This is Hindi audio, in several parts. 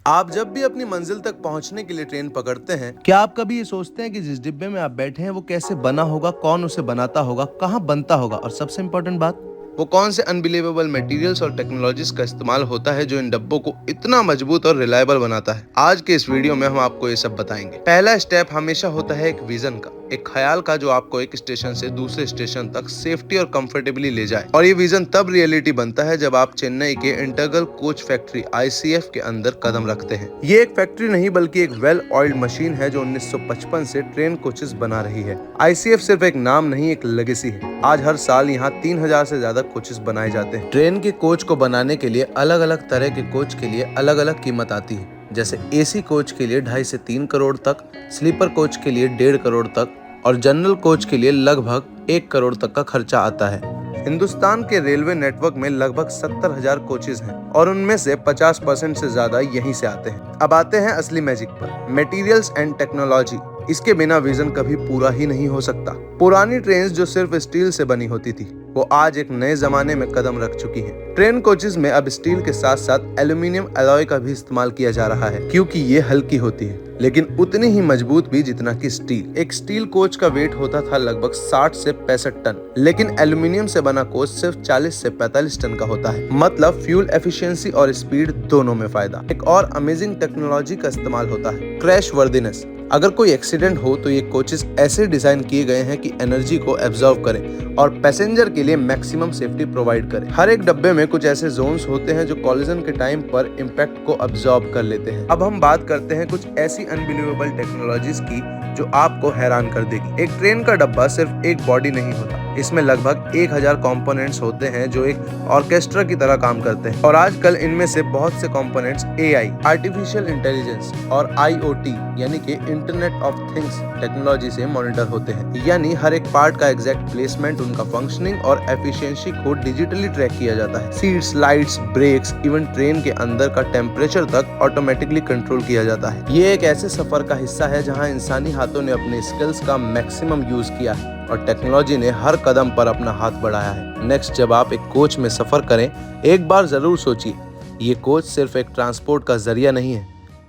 आप जब भी अपनी मंजिल तक पहुंचने के लिए ट्रेन पकड़ते हैं, क्या आप कभी ये सोचते हैं कि जिस डिब्बे में आप बैठे हैं वो कैसे बना होगा, कौन उसे बनाता होगा, कहाँ बनता होगा और सबसे इम्पोर्टेंट बात, वो कौन से अनबिलीवेबल मटेरियल्स और टेक्नोलॉजीज का इस्तेमाल होता है जो इन डब्बों को इतना मजबूत और रिलायबल बनाता है। आज के इस वीडियो में हम आपको ये सब बताएंगे। पहला स्टेप हमेशा होता है एक विजन का, एक ख्याल का, जो आपको एक स्टेशन से दूसरे स्टेशन तक सेफ्टी और कंफर्टेबली ले जाए। और ये विजन तब रियलिटी बनता है जब आप चेन्नई के इंटीग्रल कोच फैक्ट्री ICF के अंदर कदम रखते हैं। ये एक फैक्ट्री नहीं बल्कि एक वेल ऑयल्ड मशीन है जो 1955 से ट्रेन कोचेस बना रही है। ICF सिर्फ एक नाम नहीं, एक लेगेसी है। आज हर साल यहाँ 3000 से ज्यादा कोचेस बनाए जाते हैं। ट्रेन के कोच को बनाने के लिए अलग अलग तरह के कोच के लिए अलग अलग कीमत आती है। जैसे AC कोच के लिए 2.5 से 3 करोड़ तक, स्लीपर कोच के लिए 1.5 करोड़ तक और जनरल कोच के लिए लगभग 1 करोड़ तक का खर्चा आता है। हिंदुस्तान के रेलवे नेटवर्क में लगभग 70,000 कोचेज हैं और उनमें से 50% से ज्यादा यहीं से आते हैं। अब आते हैं असली मैजिक पर, मटेरियल्स एंड टेक्नोलॉजी। इसके बिना विजन कभी पूरा ही नहीं हो सकता। पुरानी ट्रेन जो सिर्फ स्टील से बनी होती थी, वो आज एक नए जमाने में कदम रख चुकी हैं। ट्रेन कोचेज में अब स्टील के साथ साथ एल्यूमिनियम अलॉय का भी इस्तेमाल किया जा रहा है, क्योंकि ये हल्की होती है लेकिन उतनी ही मजबूत भी जितना कि स्टील। एक स्टील कोच का वेट होता था लगभग 60 से 65 टन, लेकिन एल्यूमिनियम से बना कोच सिर्फ 40 से 45 टन का होता है। मतलब फ्यूल एफिशिएंसी और स्पीड दोनों में फायदा। एक और अमेजिंग टेक्नोलॉजी का इस्तेमाल होता है, क्रैश वर्दीनेस। अगर कोई एक्सीडेंट हो तो ये कोचेस ऐसे डिजाइन किए गए हैं कि एनर्जी को एब्जॉर्ब करें और पैसेंजर के लिए मैक्सिमम सेफ्टी प्रोवाइड करें। हर एक डब्बे में कुछ ऐसे जोन्स होते हैं जो कॉलिजन के टाइम पर इम्पैक्ट को एब्जॉर्ब कर लेते हैं। अब हम बात करते हैं कुछ ऐसी अनबिलीवेबल टेक्नोलॉजीज की जो आपको हैरान कर देगी। एक ट्रेन का डब्बा सिर्फ एक बॉडी नहीं होता, इसमें लगभग 1000 कंपोनेंट्स होते हैं जो एक ऑर्केस्ट्रा की तरह काम करते हैं। और आजकल इनमें से बहुत से कंपोनेंट्स AI, आर्टिफिशियल इंटेलिजेंस और IoT यानी कि इंटरनेट ऑफ थिंग्स टेक्नोलॉजी से मॉनिटर होते हैं। यानी हर एक पार्ट का एग्जैक्ट प्लेसमेंट, उनका फंक्शनिंग और एफिशिएंसी को डिजिटली ट्रैक किया जाता है। Seats, lights, brakes, even train के अंदर का टेम्परेचर तक ऑटोमेटिकली कंट्रोल किया जाता है। ये एक ऐसे सफर का हिस्सा है जहाँ इंसानी हाथों ने अपने स्किल्स का मैक्सिमम यूज किया है और टेक्नोलॉजी ने हर कदम पर अपना हाथ बढ़ाया है। नेक्स्ट जब आप एक कोच में सफर करें, एक बार जरूर सोचिए, ये कोच सिर्फ एक ट्रांसपोर्ट का जरिया नहीं है,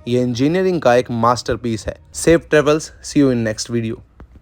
ये इंजीनियरिंग का एक मास्टरपीस है। Safe travels, see you in next video.